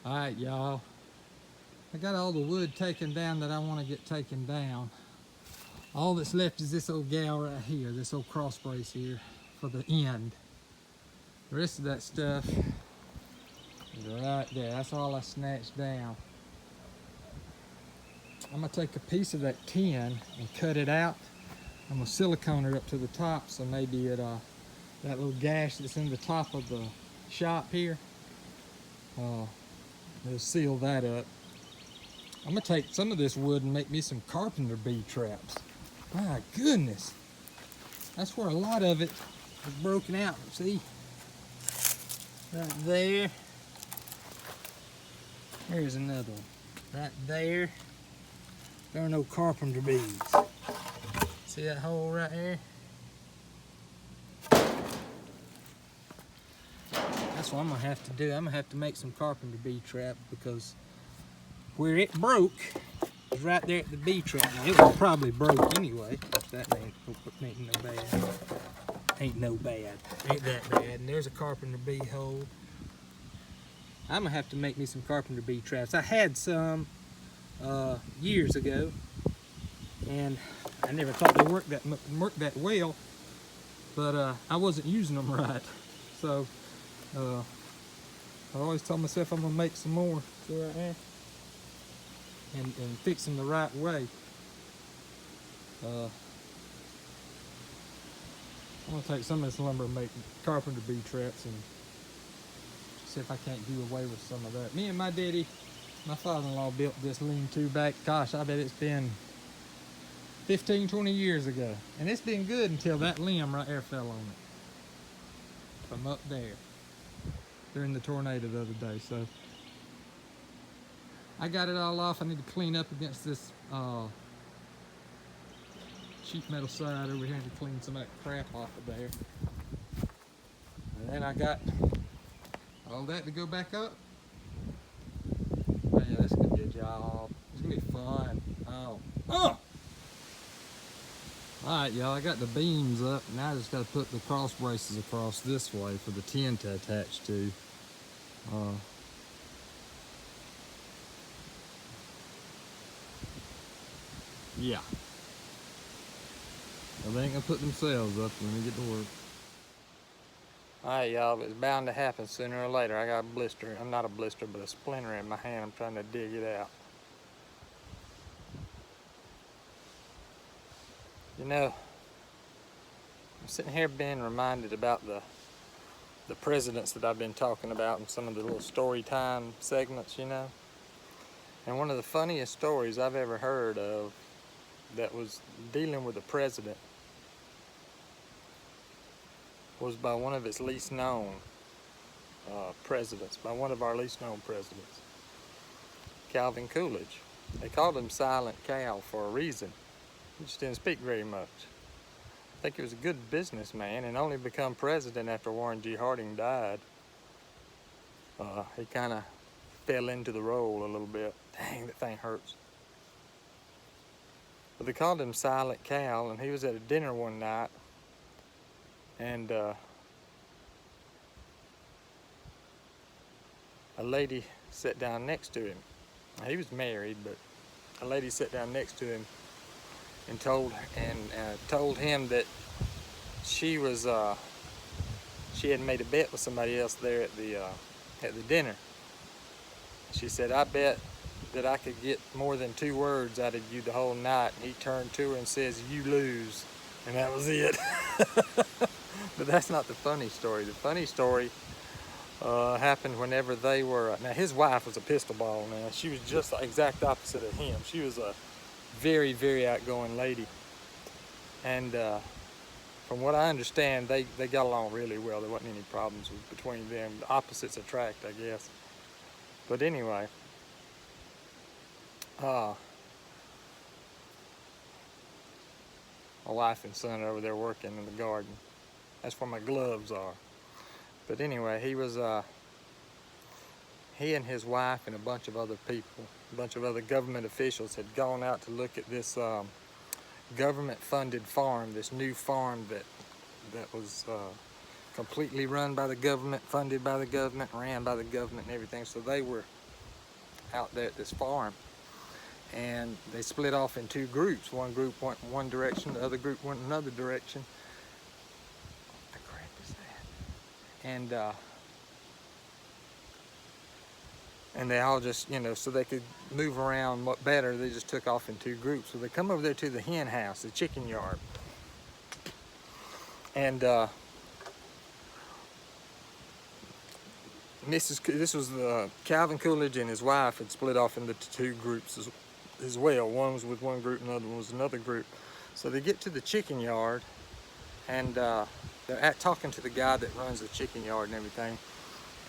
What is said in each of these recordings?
Alright, y'all. I got all the wood taken down that I want to get taken down. All that's left is this old gal right here, this old cross brace here for the end. The rest of that stuff is right there. That's all I snatched down. I'm gonna take a piece of that tin and cut it out. I'm gonna silicone it up to the top, so maybe it that little gash that's in the top of the shop here, it'll seal that up. I'm gonna take some of this wood and make me some carpenter bee traps. My goodness, that's where a lot of it is broken out. See, right there. Here's another one, right there. There are no carpenter bees. See that hole right here? That's what I'm gonna have to do. I'm gonna have to make some carpenter bee trap, because where it broke is right there at the bee trap. Now, it was probably broke anyway. That ain't no bad. Ain't no bad. Ain't that bad. And there's a carpenter bee hole. I'm gonna have to make me some carpenter bee traps. I had some years ago, and I never thought they worked that well, but I wasn't using them right. So I always told myself I'm gonna make some more. See right there? And fix them the right way. I'm gonna take some of this lumber and make carpenter bee traps and see if I can't do away with some of that. Me and my daddy, my father-in-law, built this lean-to back, gosh, I bet it's been 15, 20 years ago. And it's been good until that limb right there fell on it. From up there. During the tornado the other day. So I got it all off. I need to clean up against this sheet metal side over here to clean some of that crap off of there. And then I got all that to go back up. Oh, yeah, that's gonna be a job. It's gonna be fun. Oh! Alright, y'all, I got the beams up. Now I just gotta put the cross braces across this way for the tin to attach to. Yeah. Well, they ain't gonna put themselves up when we get to work. Alright, y'all, it's bound to happen sooner or later. I got a blister. I'm not a blister, but a splinter in my hand. I'm trying to dig it out. You know, I'm sitting here being reminded about the presidents that I've been talking about and some of the little story time segments, you know. And one of the funniest stories I've ever heard of that was dealing with a president was by one of his least known presidents, by one of our least known presidents, Calvin Coolidge. They called him Silent Cal for a reason. He just didn't speak very much. I think he was a good businessman and only become president after Warren G. Harding died. He kind of fell into the role a little bit. Dang, that thing hurts. But they called him Silent Cal, and he was at a dinner one night, and a lady sat down next to him. Now, he was married, but a lady sat down next to him and told him that she was she had made a bet with somebody else there at the dinner. She said, "I bet that I could get more than 2 words out of you the whole night." And he turned to her and says, "You lose," and that was it. But that's not the funny story. The funny story happened whenever they were. Now his wife was a pistol ball. Now she was just the exact opposite of him. She was a very, very outgoing lady, and from what I understand, they got along really well. There wasn't any problems between them. The opposites attract, I guess. But anyway, my wife and son are over there working in the garden. That's where my gloves are. But anyway, he and his wife and a bunch of other people, a bunch of other government officials had gone out to look at this government-funded farm, this new farm that was completely run by the government, funded by the government, ran by the government and everything. So they were out there at this farm. And they split off in two groups. One group went one direction, the other group went another direction. What the crap is that? And they all just, you know, so they could move around better, they just took off in two groups. So they come over there to the hen house, the chicken yard. And this was Calvin Coolidge and his wife had split off into two groups as well. One was with one group, another one was another group. So they get to the chicken yard, and they're talking to the guy that runs the chicken yard and everything.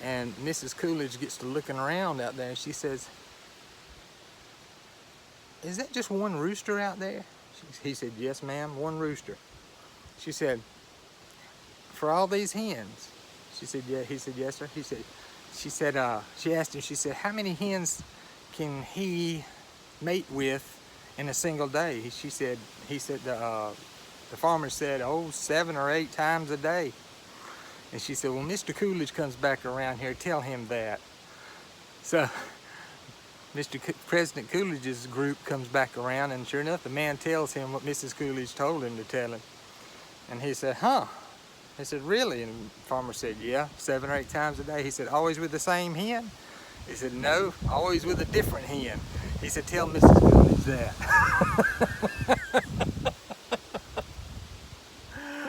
And Mrs. Coolidge gets to looking around out there, and she says, "Is that just one rooster out there?" He said, "Yes, ma'am, one rooster." She said, "For all these hens?" She said, "Yeah." He said, "Yes, sir." She asked him, she said, "How many hens can he mate with in a single day?" He said, the farmer said, "Oh, 7 or 8 times a day." And she said, "Well, Mr. Coolidge comes back around here, tell him that." So President Coolidge's group comes back around, and sure enough, the man tells him what Mrs. Coolidge told him to tell him. And he said, "Huh?" He said, "Really?" And the farmer said, "Yeah, 7 or 8 times a day." He said, "Always with the same hen?" He said, "No, always with a different hen." He said, "Tell Mrs. Coolidge that."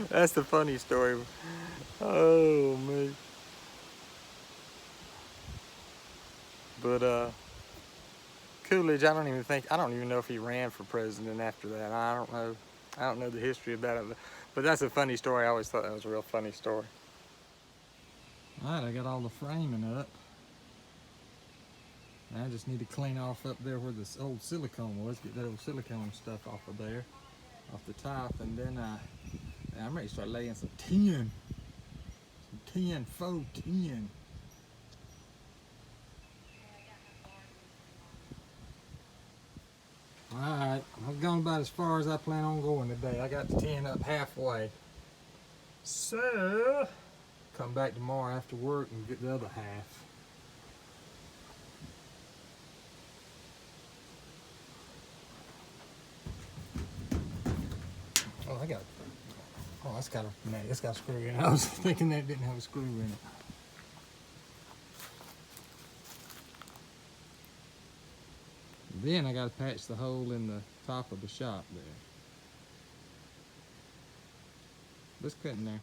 That's the funny story. Oh, man. But Coolidge, I don't even know if he ran for president after that. I don't know. I don't know the history of that. But that's a funny story. I always thought that was a real funny story. All right, I got all the framing up. Now I just need to clean off up there where this old silicone was. Get that old silicone stuff off of there, off the top, and then I'm ready to start laying some tin. Faux tin. Alright, I've gone about as far as I plan on going today. I got the tin up halfway. So, come back tomorrow after work and get the other half. Oh, that's got a screw in it. I was thinking that didn't have a screw in it. Then I got to patch the hole in the top of the shop there. Let's cut in there.